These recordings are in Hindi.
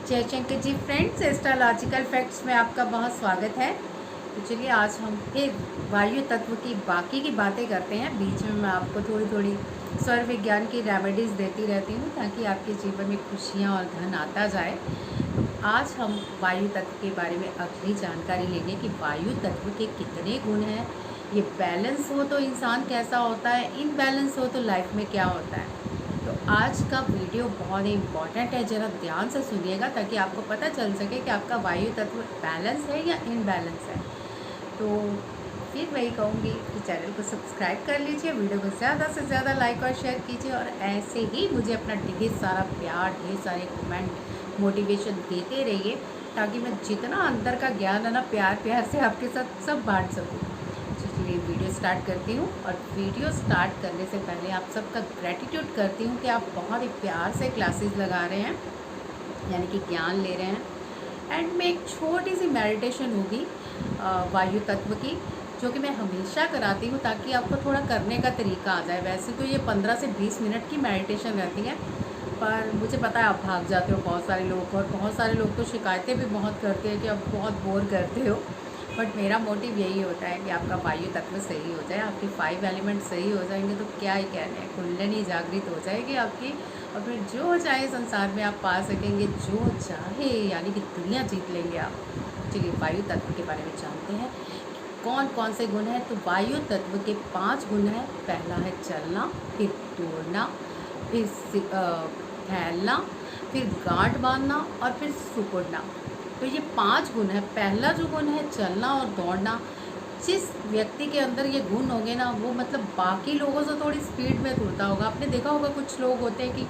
जयशंकर जी फ्रेंड्स, एस्ट्रोलॉजिकल फैक्ट्स में आपका बहुत स्वागत है। तो चलिए आज हम फिर वायु तत्व की बाकी की बातें करते हैं। बीच में मैं आपको थोड़ी थोड़ी स्वर विज्ञान की रेमेडीज़ देती रहती हूँ ताकि आपके जीवन में खुशियाँ और धन आता जाए। तो आज हम वायु तत्व के बारे में अगली जानकारी लेंगे कि वायु तत्व के कितने गुण हैं, ये बैलेंस हो तो इंसान कैसा होता है, इनबैलेंस हो तो लाइफ में क्या होता है। तो आज का वीडियो बहुत ही इम्पॉर्टेंट है, ज़रा ध्यान से सुनिएगा ताकि आपको पता चल सके कि आपका वायु तत्व बैलेंस है या इनबैलेंस है। तो फिर वही कहूँगी कि चैनल को सब्सक्राइब कर लीजिए, वीडियो को ज़्यादा से ज़्यादा लाइक और शेयर कीजिए और ऐसे ही मुझे अपना ढेर सारा प्यार, ढेर सारे कमेंट, मोटिवेशन देते रहिए ताकि मैं जितना अंदर का ज्ञान है ना प्यार प्यार से आपके साथ सब बांट सकूँ। चलिए वीडियो स्टार्ट करती हूँ। और वीडियो स्टार्ट करने से पहले आप सबका ग्रेटिट्यूड करती हूँ कि आप बहुत ही प्यार से क्लासेस लगा रहे हैं, यानी कि ज्ञान ले रहे हैं। एंड में एक छोटी सी मेडिटेशन होगी वायु तत्व की, जो कि मैं हमेशा कराती हूँ ताकि आपको थोड़ा करने का तरीका आ जाए। वैसे तो ये 15 से 20 मिनट की मेडिटेशन रहती है, पर मुझे पता है आप भाग जाते हो बहुत सारे लोग, और बहुत सारे लोग तो शिकायतें भी बहुत करते हैं कि आप बहुत बोर करते हो। बट मेरा मोटिव यही होता है कि आपका वायु तत्व सही हो जाए, आपके 5 एलिमेंट सही हो जाएंगे तो क्या ही कहने हैं, कुंडली जागृत हो जाएगी आपकी, और फिर जो चाहे संसार में आप पा सकेंगे, जो चाहे, यानी कि दुनिया जीत लेंगे आप। चलिए वायु तत्व के बारे में जानते हैं कौन कौन से गुण हैं। तो वायु तत्व के 5 गुण हैं। पहला है चलना, फिर दौड़ना, फिर फैलना, फिर गांठ बांधना और फिर सिकुड़ना। तो ये 5 गुण है। पहला जो गुण है चलना और दौड़ना, जिस व्यक्ति के अंदर ये गुण होंगे ना, वो मतलब बाकी लोगों से थोड़ी स्पीड में दौड़ता होगा। आपने देखा होगा कुछ लोग होते हैं कि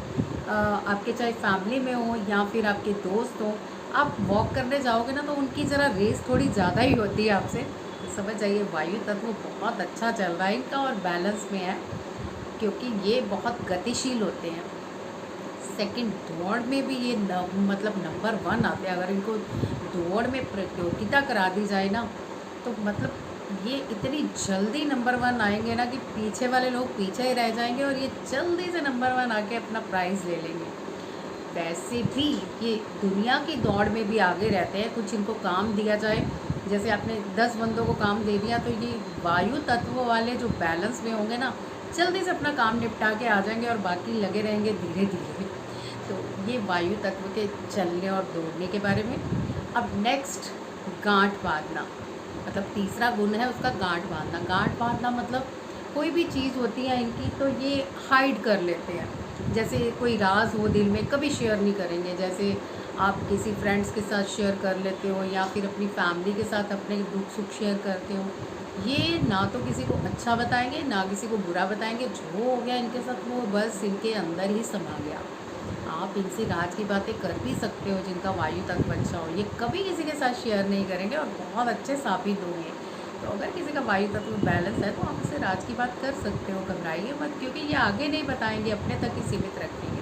आपके चाहे फैमिली में हो या फिर आपके दोस्त हो, आप वॉक करने जाओगे ना तो उनकी ज़रा रेस थोड़ी ज़्यादा ही होती है आपसे। तो समझ जाइए वायु तत्व बहुत अच्छा चल रहा है इनका और बैलेंस में है, क्योंकि ये बहुत गतिशील होते हैं। सेकंड, दौड़ में भी ये मतलब नंबर 1 आते हैं। अगर इनको दौड़ में प्रतियोगिता करा दी जाए ना, तो मतलब ये इतनी जल्दी नंबर 1 आएंगे ना कि पीछे वाले लोग पीछे ही रह जाएंगे और ये जल्दी से नंबर 1 आके अपना प्राइज़ ले लेंगे। वैसे भी ये दुनिया की दौड़ में भी आगे रहते हैं। कुछ इनको काम दिया जाए, जैसे आपने 10 बंदों को काम दे दिया, तो ये वायु तत्व वाले जो बैलेंस में होंगे ना, जल्दी से अपना काम निपटा के आ जाएंगे और बाकी लगे रहेंगे धीरे धीरे। तो ये वायु तत्व के चलने और दौड़ने के बारे में। अब नेक्स्ट, गांठ बांधना, मतलब तीसरा गुण है उसका गांठ बांधना। गांठ बांधना मतलब कोई भी चीज़ होती है इनकी तो ये हाइड कर लेते हैं। जैसे कोई राज हो दिल में, कभी शेयर नहीं करेंगे। जैसे आप किसी फ्रेंड्स के साथ शेयर कर लेते हो या फिर अपनी फैमिली के साथ अपने दुख सुख शेयर करते हो, ये ना तो किसी को अच्छा बताएंगे ना किसी को बुरा बताएंगे। जो हो गया इनके साथ वो बस इनके अंदर ही समा गया। आप इनसे राज की बातें कर भी सकते हो जिनका वायु तत्व अच्छा हो, ये कभी किसी के साथ शेयर नहीं करेंगे और बहुत अच्छे साबित होंगे। तो अगर किसी का वायु तत्व बैलेंस है तो आप उससे राज की बात कर सकते हो, घबराइए मत, क्योंकि ये आगे नहीं बताएंगे, अपने तक ही सीमित रखेंगे।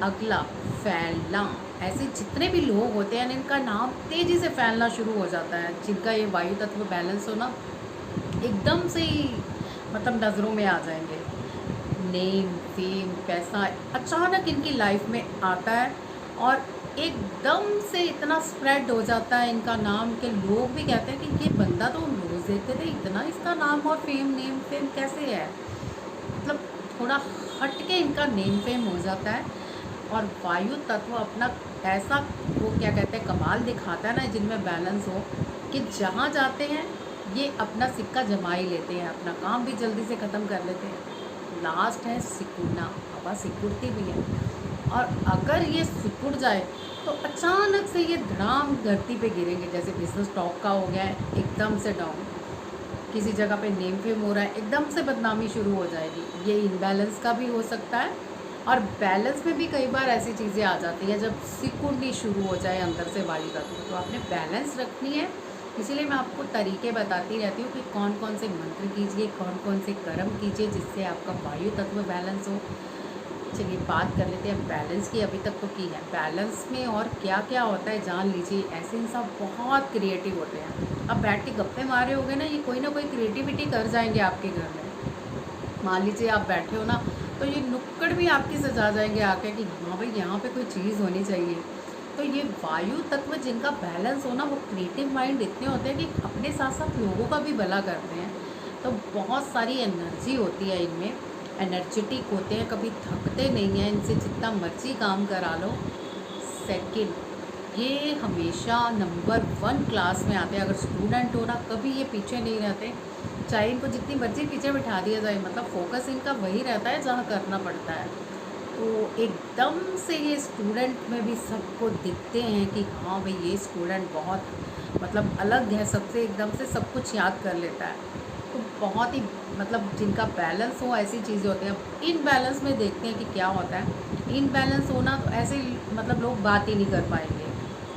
अगला, फैलना। ऐसे जितने भी लोग होते हैं इनका नाम तेज़ी से फैलना शुरू हो जाता है। जिनका ये वायु तत्व बैलेंस हो ना, एकदम से ही मतलब नज़रों में आ जाएंगे। नेम, फेम, पैसा अचानक इनकी लाइफ में आता है और एकदम से इतना स्प्रेड हो जाता है इनका नाम कि लोग भी कहते हैं कि ये बंदा तो हम रोज़ देखते थे, इतना इसका नाम और फेम, नेम फेम कैसे है। मतलब थोड़ा हट के इनका नेम फेम हो जाता है। और वायु तत्व अपना ऐसा, वो क्या कहते हैं, कमाल दिखाता है ना जिनमें बैलेंस हो, कि जहाँ जाते हैं ये अपना सिक्का जमा ही लेते हैं, अपना काम भी जल्दी से ख़त्म कर लेते हैं। लास्ट है सिकुड़ना। हवा सिकुड़ती भी है, और अगर ये सिकुड़ जाए तो अचानक से ये धड़ाम धरती पे गिरेंगे। जैसे बिजनेस स्टॉक का हो गया है एकदम से डाउन, किसी जगह पे नेम फेम हो रहा है एकदम से बदनामी शुरू हो जाएगी। ये इनबैलेंस का भी हो सकता है, और बैलेंस में भी कई बार ऐसी चीज़ें आ जाती हैं जब सिकुड़नी शुरू हो जाए अंदर से वायु तत्व। तो आपने बैलेंस रखनी है, इसीलिए मैं आपको तरीके बताती रहती हूँ कि कौन कौन से मंत्र कीजिए, कौन कौन से कर्म कीजिए जिससे आपका वायु तत्व बैलेंस हो। चलिए बात कर लेते हैं बैलेंस की। अभी तक तो की है, बैलेंस में और क्या क्या होता है जान लीजिए। ऐसे इंसान बहुत क्रिएटिव होते हैं। अब बैठ के गप्पे मारे होगे ना, ये कोई ना कोई क्रिएटिविटी कर जाएंगे आपके घर में। मान लीजिए आप बैठे हो ना, तो ये नुक्कड़ भी आपकी सजा जाएंगे आके कि हाँ भाई यहाँ पे कोई चीज़ होनी चाहिए। तो ये वायु तत्व जिनका बैलेंस हो ना, वो क्रिएटिव माइंड इतने होते हैं कि अपने साथ साथ लोगों का भी भला करते हैं। तो बहुत सारी एनर्जी होती है इनमें, एनर्जेटिक होते हैं, कभी थकते नहीं हैं, इनसे जितना मर्जी काम करा लो। सेकंड, ये हमेशा नंबर 1 क्लास में आते हैं। अगर स्टूडेंट हो ना, कभी ये पीछे नहीं रहते, चाहे इनको जितनी मर्जी पीछे बिठा दिया जाए, मतलब फोकस इनका वही रहता है जहाँ करना पड़ता है। तो एकदम से ये स्टूडेंट में भी सबको दिखते हैं कि हाँ भाई, ये स्टूडेंट बहुत मतलब अलग है सबसे, एकदम से सब कुछ याद कर लेता है। तो बहुत ही मतलब जिनका बैलेंस हो, ऐसी चीज़ें होती हैं। अब इन बैलेंस में देखते हैं कि क्या होता है। इन बैलेंस होना तो ऐसे मतलब लोग बात ही नहीं कर पाएंगे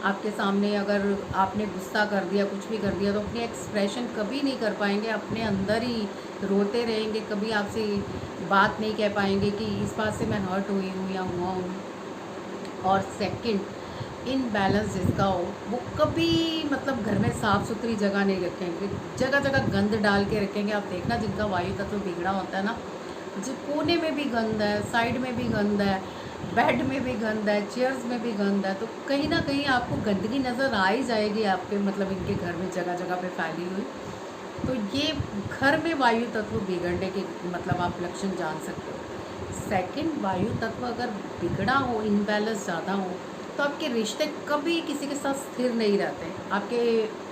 आपके सामने। अगर आपने गुस्सा कर दिया, कुछ भी कर दिया, तो अपने एक्सप्रेशन कभी नहीं कर पाएंगे, अपने अंदर ही रोते रहेंगे, कभी आपसे बात नहीं कह पाएंगे कि इस बात से मैं हर्ट हुई हूँ या हुआ हूँ। और सेकंड, इन बैलेंस जिसका हो, वो कभी मतलब घर में साफ़ सुथरी जगह नहीं रखेंगे, जगह जगह गंद डाल के रखेंगे। आप देखना जिनका वायु तत्व बिगड़ा होता है ना, जो कोने में भी गंद है, साइड में भी गंद है, बेड में भी गंद है, चेयर्स में भी गंद है, तो कहीं ना कहीं आपको गंदगी नज़र आ ही जाएगी आपके मतलब इनके घर में जगह जगह पे फैली हुई। तो ये घर में वायु तत्व बिगड़ने के मतलब आप लक्षण जान सकते हो। सेकंड, वायु तत्व अगर बिगड़ा हो, इनबैलेंस ज़्यादा हो, तो आपके रिश्ते कभी किसी के साथ स्थिर नहीं रहते। आपके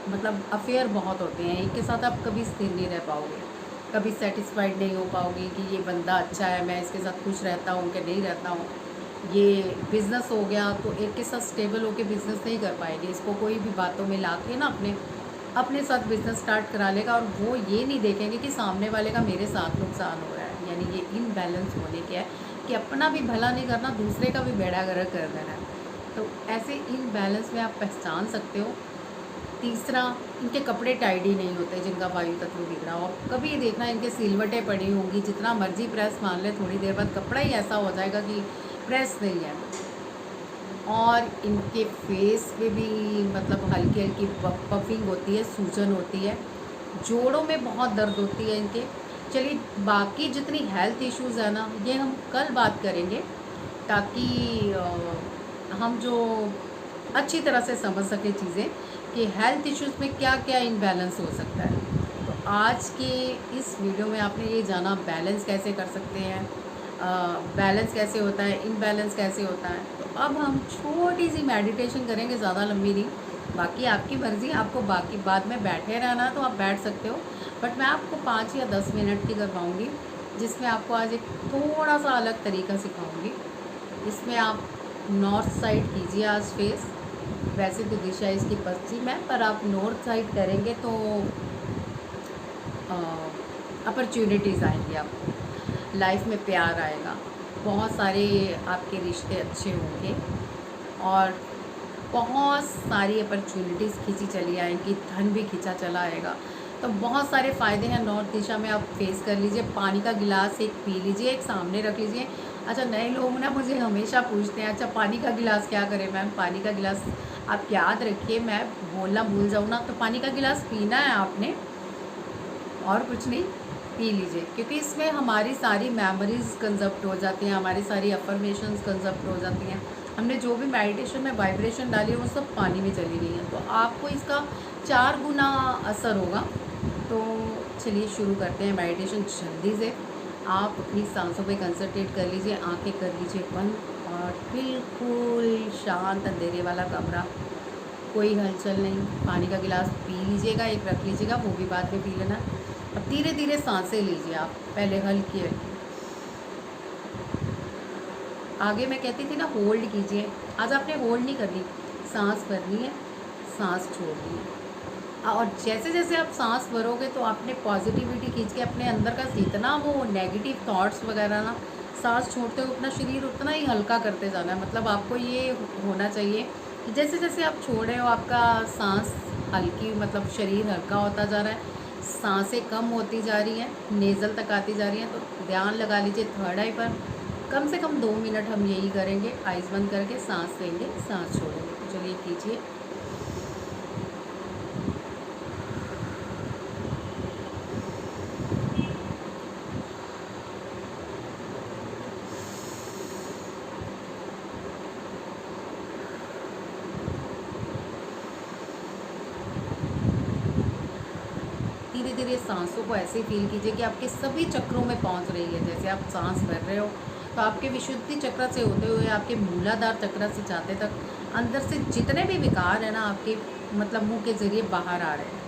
मतलब अफेयर बहुत होते हैं, एक के साथ आप कभी स्थिर नहीं रह पाओगे, कभी सेटिस्फाइड नहीं हो पाओगे कि ये बंदा अच्छा है, मैं इसके साथ खुश रहता हूँ कि नहीं रहता हूँ। ये बिज़नेस हो गया तो एक के साथ स्टेबल होकर बिज़नेस नहीं कर पाएंगे, इसको कोई भी बातों में ला के ना अपने अपने साथ बिज़नेस स्टार्ट करा लेगा, और वो ये नहीं देखेंगे कि सामने वाले का मेरे साथ नुकसान हो रहा है। यानी ये इनबैलेंस होने के है कि अपना भी भला नहीं करना, दूसरे का भी बेड़ा गर्क कर देना है। तो ऐसे इनबैलेंस में आप पहचान सकते हो। तीसरा, इनके कपड़े टाइडी नहीं होते जिनका वायु तत्व बिगड़ा हो। कभी देखना इनके सिलवटें पड़ी होंगी, जितना मर्जी प्रेस मान ले, थोड़ी देर बाद कपड़ा ही ऐसा हो जाएगा कि प्रेस नहीं है। और इनके फेस पे भी मतलब हल्की हल्की पफिंग होती है, सूजन होती है, जोड़ों में बहुत दर्द होती है इनके। चलिए, बाकी जितनी हेल्थ इश्यूज़ है ना, ये हम कल बात करेंगे, ताकि हम जो अच्छी तरह से समझ सकें चीज़ें कि हेल्थ इश्यूज़ में क्या क्या इनबैलेंस हो सकता है। तो आज के इस वीडियो में आपने ये जाना बैलेंस कैसे कर सकते हैं, बैलेंस कैसे होता है, इनबैलेंस कैसे होता है। तो अब हम छोटी सी मेडिटेशन करेंगे, ज़्यादा लंबी नहीं, बाकी आपकी मर्ज़ी। आपको बाकी बाद में बैठे रहना है तो आप बैठ सकते हो, बट मैं आपको 5 या 10 मिनट की करवाऊँगी, जिसमें आपको आज एक थोड़ा सा अलग तरीका सिखाऊँगी। इसमें आप नॉर्थ साइड कीजिए आज फेस। वैसे तो दिशा इसकी पश्चिम है, पर आप नॉर्थ साइड करेंगे तो अपॉर्चुनिटीज़ आएंगी, आपको लाइफ में प्यार आएगा, बहुत सारे आपके रिश्ते अच्छे होंगे, और बहुत सारी अपॉर्चुनिटीज़ खींची चली आएंगी, धन भी खींचा चला आएगा। तो बहुत सारे फ़ायदे हैं। नॉर्थ दिशा में आप फेस कर लीजिए, पानी का गिलास एक पी लीजिए, एक सामने रख लीजिए। अच्छा, नए लोग ना मुझे हमेशा पूछते हैं, अच्छा पानी का गिलास क्या करें मैम? पानी का गिलास आप याद रखिए, मैं बोलना भूल जाऊँ ना, तो पानी का गिलास पीना है आपने, और कुछ नहीं, पी लीजिए, क्योंकि इसमें हमारी सारी मेमोरीज कंजप्ट हो जाती हैं, हमारी सारी अफर्मेशंस कंजप्ट हो जाती हैं। हमने जो भी मेडिटेशन में वाइब्रेशन डाली है वो सब पानी में चली गई है, तो आपको इसका 4 गुना असर होगा। तो चलिए शुरू करते हैं मेडिटेशन जल्दी से। आप अपनी सांसों पे कंसंट्रेट कर लीजिए, आंखें कर लीजिए बंद, और बिल्कुल शांत अंधेरे वाला कमरा, कोई हलचल नहीं। पानी का गिलास पी लीजिएगा, एक रख लीजिएगा, वो भी बाद में पी लेना। अब धीरे धीरे सांसें लीजिए आप, पहले हल्की हल्की। आगे मैं कहती थी ना होल्ड कीजिए, आज आपने होल्ड नहीं करनी, सांस भरनी है, सांस छोड़नी है। और जैसे जैसे आप सांस भरोगे तो आपने पॉजिटिविटी खींच के अपने अंदर का जितना वो नेगेटिव थॉट्स वगैरह ना, सांस छोड़ते हुए अपना शरीर उतना ही हल्का करते जाना है। मतलब आपको ये होना चाहिए कि जैसे जैसे आप छोड़ रहे हो, आपका सांस हल्की मतलब शरीर हल्का होता जा रहा है, सांसें कम होती जा रही हैं, नेज़ल तक आती जा रही हैं। तो ध्यान लगा लीजिए थर्ड आई पर, कम से कम 2 मिनट हम यही करेंगे, आइज़ बंद करके सांस लेंगे, सांस छोड़ेंगे। तो चलिए कीजिए। ये सांसों को ऐसे फील कीजिए कि आपके सभी चक्रों में पहुंच रही है। जैसे आप सांस भर रहे हो तो आपके विशुद्धि चक्र से होते हुए आपके मूलाधार चक्र से जाते तक अंदर से जितने भी विकार है ना आपके मतलब मुंह के जरिए बाहर आ रहे हैं।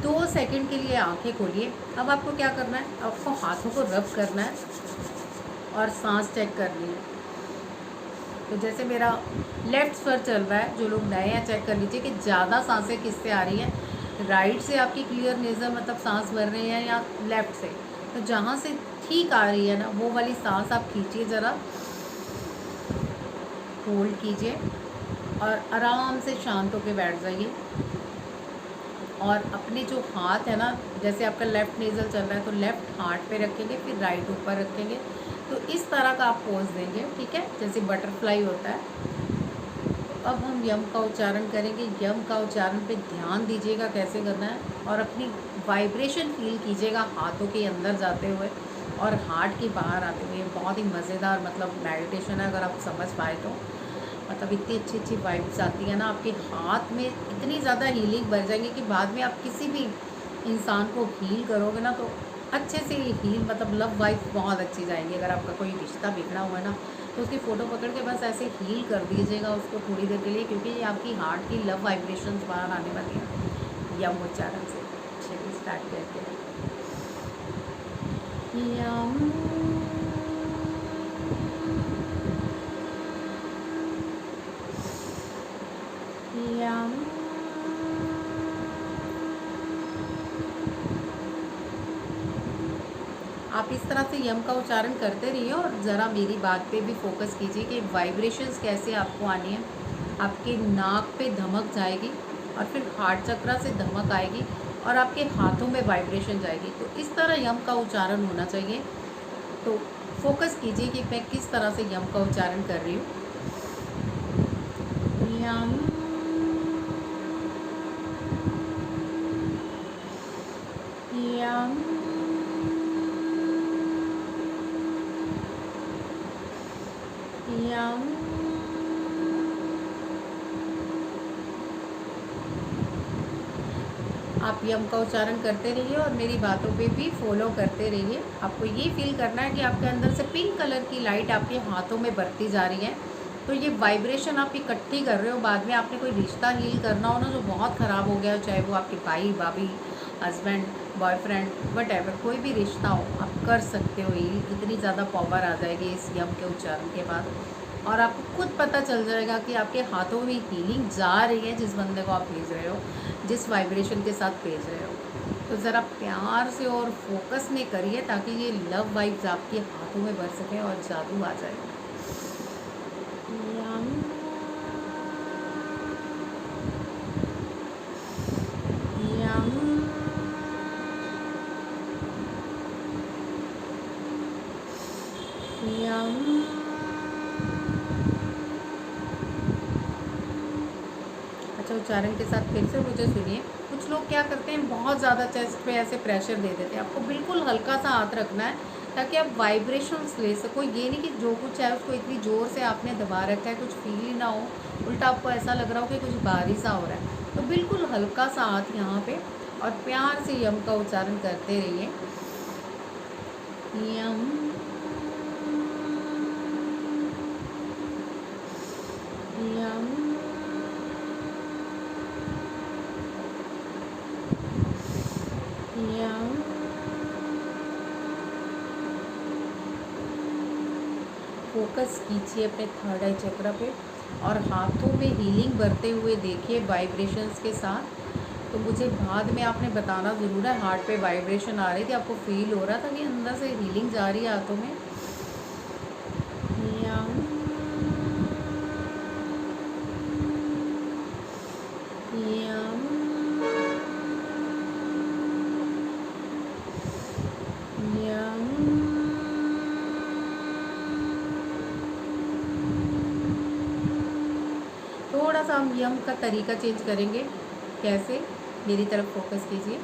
2 सेकंड के लिए आंखें खोलिए। अब आपको क्या करना है, आपको हाथों को रब करना है और सांस चेक करनी है। तो जैसे मेरा लेफ़्ट स्वर चल रहा है, जो लोग नए हैं चेक कर लीजिए कि ज़्यादा सांसें किससे आ रही हैं, राइट से आपकी क्लियर नेज़र मतलब सांस भर रहे हैं या लेफ़्ट से। तो जहाँ से ठीक आ रही है ना वो वाली सांस आप खींचिए, ज़रा होल्ड कीजिए और आराम से शांत होकर बैठ जाइए। और अपने जो हाथ है ना, जैसे आपका लेफ़्ट नेज़ल चल रहा है तो लेफ़्ट हार्ट पे रखेंगे, फिर राइट ऊपर रखेंगे। तो इस तरह का आप पोज देंगे, ठीक है, जैसे बटरफ्लाई होता है। तो अब हम यम का उच्चारण करेंगे। यम का उच्चारण पे ध्यान दीजिएगा कैसे करना है और अपनी वाइब्रेशन फील कीजिएगा हाथों के अंदर जाते हुए और हार्ट के बाहर आते हुए। बहुत ही मज़ेदार मतलब मेडिटेशन है, अगर आप समझ पाए तो। मतलब इतनी अच्छी अच्छी वाइब्स आती है ना, आपके हाथ में इतनी ज़्यादा हीलिंग बढ़ जाएंगी कि बाद में आप किसी भी इंसान को हील करोगे ना तो अच्छे से हील मतलब लव वाइब्स बहुत अच्छी जाएंगी। अगर आपका कोई रिश्ता बिगड़ा हुआ है ना तो उसकी फ़ोटो पकड़ के बस ऐसे हील कर दीजिएगा उसको थोड़ी देर के लिए, क्योंकि ये आपकी हार्ट की लव वाइब्रेशंस बाहर आने वाली हैं यम उच्चारण से। चलिए स्टार्ट करते हैं। यम यम आप इस तरह से यम का उच्चारण करते रहिए और ज़रा मेरी बात पे भी फोकस कीजिए कि वाइब्रेशंस कैसे आपको आनी है। आपके नाक पे धमक जाएगी और फिर हार्ट चक्र से धमक आएगी और आपके हाथों में वाइब्रेशन जाएगी। तो इस तरह यम का उच्चारण होना चाहिए। तो फोकस कीजिए कि मैं किस तरह से यम का उच्चारण कर रही हूँ। यम यम यम आप यम का उच्चारण करते रहिए और मेरी बातों पे भी फॉलो करते रहिए। आपको ये फील करना है कि आपके अंदर से पिंक कलर की लाइट आपके हाथों में बढ़ती जा रही है। तो ये वाइब्रेशन आप इकट्ठी कर रहे हो। बाद में आपने कोई रिश्ता हील करना हो ना जो बहुत ख़राब हो गया, चाहे वो आपके भाई भाभी, हस्बैंड, बॉयफ्रेंड, वटएवर, कोई भी रिश्ता हो आप कर सकते हो। ये इतनी ज़्यादा पावर आ जाएगी इस यम के उच्चारण के बाद और आपको खुद पता चल जाएगा कि आपके हाथों में हीलिंग जा रही है जिस बंदे को आप भेज रहे हो, जिस वाइब्रेशन के साथ भेज रहे हो। तो ज़रा प्यार से और फोकस में करिए ताकि ये लव वाइब्स आपके हाथों में भर सकें और जादू आ जाए। यम यम यम अच्छा, उच्चारण के साथ फिर से मुझे सुनिए। कुछ लोग क्या करते हैं, बहुत ज़्यादा चेस्ट पे ऐसे प्रेशर दे देते हैं। आपको बिल्कुल हल्का सा हाथ रखना है ताकि आप वाइब्रेशंस ले सको। ये नहीं कि जो कुछ है उसको इतनी ज़ोर से आपने दबा रखा है, कुछ फील ही ना हो, उल्टा आपको ऐसा लग रहा हो कि कुछ भारी सा हो रहा है। तो बिल्कुल हल्का सा हाथ यहाँ पे और प्यार से यम का उच्चारण करते रहिए। यम यम यम फोकस कीजिए अपने थर्ड आई चक्र पे और हाथों में हीलिंग बढ़ते हुए देखिए वाइब्रेशंस के साथ। तो मुझे बाद में आपने बताना ज़रूर है, हार्ट पे वाइब्रेशन आ रही थी, आपको फील हो रहा था कि अंदर से हीलिंग जा रही है हाथों में। यम यम यम हम यम का तरीका चेंज करेंगे। कैसे? मेरी तरफ फोकस कीजिए।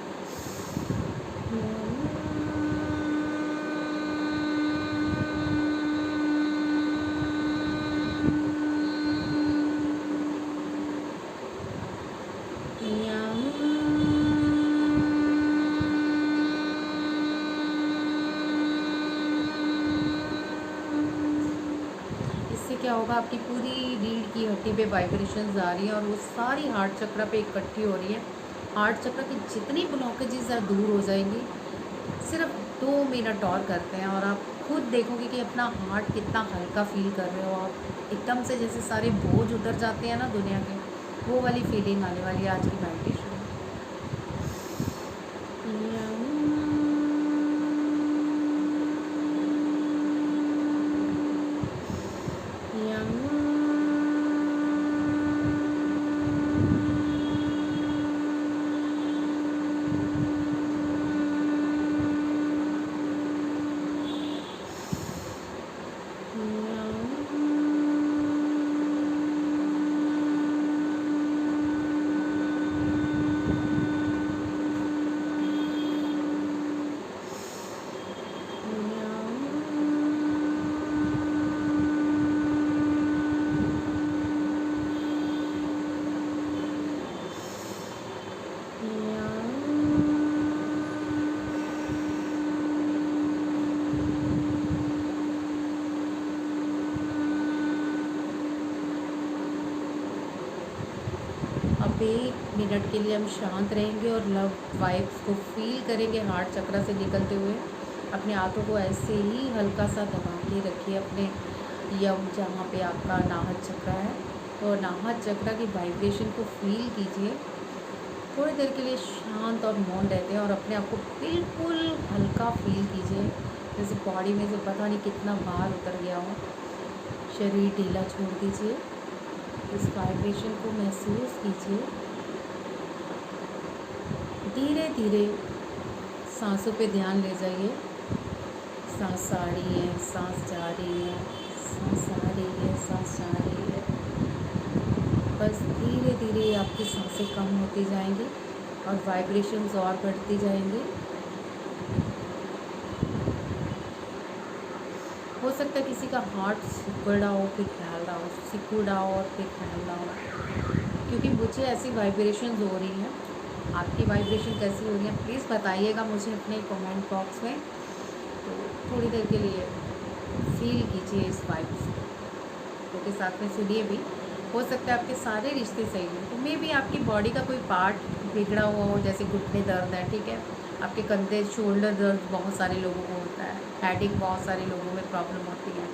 इससे क्या होगा, आपकी पूरी रीढ़ की हड्डी पे वाइब्रेशंस आ रही है और वो सारी हार्ट चक्र पे इकट्ठी हो रही है। हार्ट चक्र की जितनी ब्लॉकेजेस है दूर हो जाएंगी। सिर्फ 2 मिनट और करते हैं और आप खुद देखोगे कि अपना हार्ट कितना हल्का फील कर रहे हो आप। एकदम से जैसे सारे बोझ उतर जाते हैं ना दुनिया के, वो वाली फीलिंग आने वाली है आज की मेडिटेशन में। अब 1 मिनट के लिए हम शांत रहेंगे और लव वाइब्स को फील करेंगे हार्ट चक्र से निकलते हुए। अपने हाथों को ऐसे ही हल्का सा दबा के रखिए अपने यम जहाँ पे आपका नाहत चक्र है, तो नाहत चक्र की वाइब्रेशन को फील कीजिए। थोड़ी देर के लिए शांत और मौन रहते हैं और अपने आप को बिल्कुल हल्का फील कीजिए, जैसे बॉडी में से पता नहीं कितना भार उतर गया हो। शरीर ढीला छोड़ दीजिए, इस वाइब्रेशन को महसूस कीजिए। धीरे धीरे सांसों पे ध्यान ले जाइए। सांस आ रही है, सांस जा रही है, सांस आ रही है, सांस जा रही है। बस धीरे धीरे आपकी सांसें कम होती जाएंगी और वाइब्रेशंस और बढ़ती जाएंगी। हो सकता है किसी का हार्ट सिकुड़ रहा हो फिर फैल रहा हो, सिकुड़ रहा हो और फिर फैल रहा हो, क्योंकि मुझे ऐसी वाइब्रेशंस हो रही हैं। आपकी वाइब्रेशन कैसी हो रही है प्लीज़ बताइएगा मुझे अपने कमेंट बॉक्स में। तो थोड़ी देर के लिए फील कीजिए इस वाइब्स को, के साथ में सुनिए भी। हो सकता है आपके सारे रिश्ते सही हों, तो मे भी आपकी बॉडी का कोई पार्ट बिगड़ा हुआ हो, जैसे घुटने दर्द है, ठीक है, आपके कंधे शोल्डर दर्द बहुत सारे लोगों को होता है, हेडेक बहुत सारे लोगों में प्रॉब्लम होती है,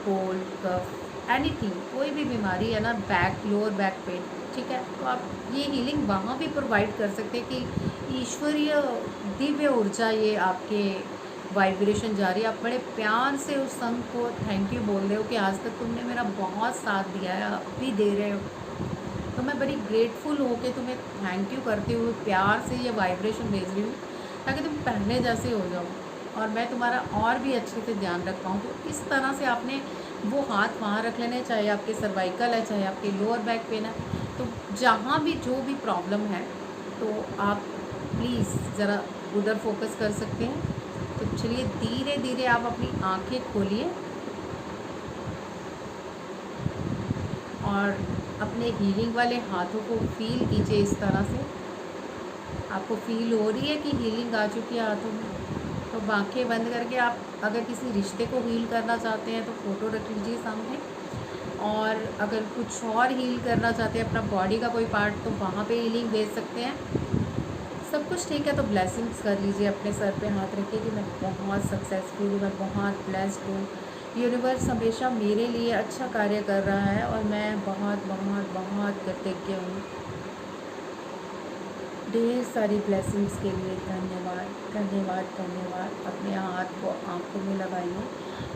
कोल्ड कफ एनीथिंग, कोई भी बीमारी है ना, बैक लोअर बैक पेन, ठीक है, तो आप ये हीलिंग वहाँ भी प्रोवाइड कर सकते हैं कि ईश्वरीय दिव्य ऊर्जा ये आपके वाइब्रेशन जा रही है। आप बड़े प्यार से उस संघ को थैंक यू बोल रहे हो कि आज तक तुमने मेरा बहुत साथ दिया है, अब भी दे रहे हो, तो मैं बड़ी ग्रेटफुल होकर तुम्हें थैंक यू करते हुए प्यार से ये वाइब्रेशन भेज रही हूँ ताकि तुम पहले जैसे हो जाओ और मैं तुम्हारा और भी अच्छे से ध्यान रख पाऊँ। तो इस तरह से आपने वो हाथ वहाँ रख लेने, चाहे आपके सर्वाइकल है, चाहे आपके लोअर बैक पेन है, तो जहाँ भी जो भी प्रॉब्लम है तो आप प्लीज़ ज़रा उधर फोकस कर सकते हैं। तो चलिए धीरे धीरे आप अपनी आंखें खोलिए और अपने हीलिंग वाले हाथों को फील कीजिए। इस तरह से आपको फील हो रही है कि हीलिंग आ चुकी है हाथों में, तो आंखें बंद करके आप अगर किसी रिश्ते को हील करना चाहते हैं तो फ़ोटो रख लीजिए सामने, और अगर कुछ और हील करना चाहते हैं अपना बॉडी का कोई पार्ट, तो वहाँ पे हीलिंग भेज सकते हैं। सब कुछ ठीक है तो ब्लेसिंग्स कर लीजिए, अपने सर पे हाथ रखिए कि मैं बहुत सक्सेसफुल हूँ, मैं बहुत ब्लेस्ड हूँ, यूनिवर्स हमेशा मेरे लिए अच्छा कार्य कर रहा है और मैं बहुत बहुत बहुत कृतज्ञ हूँ। ढेर सारी ब्लेसिंग्स के लिए धन्यवाद धन्यवाद धन्यवाद। अपने हाथ को आंखों में लगाइए।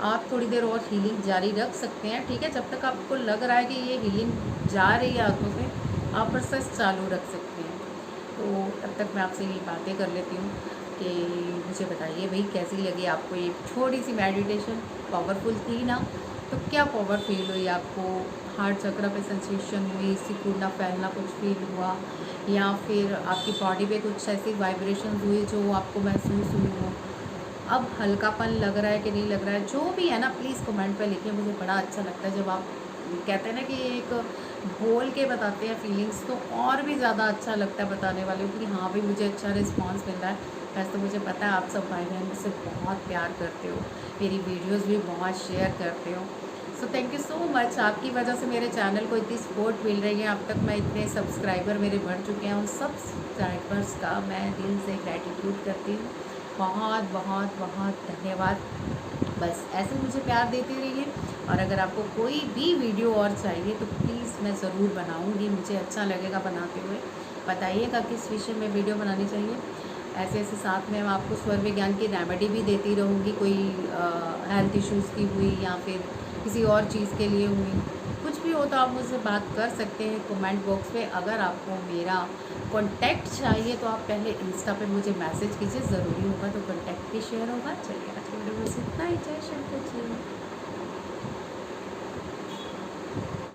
आप थोड़ी देर और हीलिंग जारी रख सकते हैं, ठीक है, जब तक आपको लग रहा है कि ये हीलिंग जा रही है आंखों से, आप प्रोसेस चालू रख सकते हैं। तो तब तक मैं आपसे ये बातें कर लेती हूँ कि मुझे बताइए भाई कैसी लगी आपको ये छोटी सी मेडिटेशन, पावरफुल थी ना? तो क्या पावर फील हुई आपको, हार्ट चक्र पे सेंसेशन हुई, सिकुड़ना फैलना कुछ फील हुआ, या फिर आपकी बॉडी पे कुछ ऐसी वाइब्रेशन हुई जो आपको महसूस हुई हो, अब हल्कापन लग रहा है कि नहीं लग रहा है, जो भी है ना प्लीज़ कमेंट पे लिखिए। मुझे बड़ा अच्छा लगता है जब आप कहते हैं ना कि एक बोल के बताते हैं फीलिंग्स, तो और भी ज़्यादा अच्छा लगता है बताने वाले को कि हाँ भाई मुझे अच्छा रिस्पांस मिल रहा है। वैसे तो मुझे पता है आप सब भाई बहन मुझसे बहुत प्यार करते हो, मेरी वीडियोस भी बहुत शेयर करते हो। So thank you so much, आपकी वजह से मेरे चैनल को इतनी सपोर्ट मिल रही है। अब तक मैं इतने सब्सक्राइबर मेरे बढ़ चुके हैं, उन सब सब्सक्राइबर्स का मैं दिल से ग्रैटिट्यूड करती हूँ। बहुत बहुत बहुत धन्यवाद। बस ऐसे मुझे प्यार देते रहिए, और अगर आपको कोई भी वीडियो और चाहिए तो प्लीज़ मैं ज़रूर बनाऊँगी, मुझे अच्छा लगेगा बनाते हुए। बताइएगा किस विषय में वीडियो बनानी चाहिए। ऐसे ऐसे साथ में मैं आपको स्वर विज्ञान की रेमेडी भी देती रहूँगी, कोई हेल्थ इश्यूज़ की हुई या फिर किसी और चीज़ के लिए हुई, कुछ भी हो तो आप मुझसे बात कर सकते हैं कमेंट बॉक्स में। अगर आपको मेरा कॉन्टैक्ट चाहिए तो आप पहले इंस्टा पे मुझे मैसेज कीजिए, ज़रूरी होगा तो कॉन्टैक्ट भी शेयर होगा। चलिए आज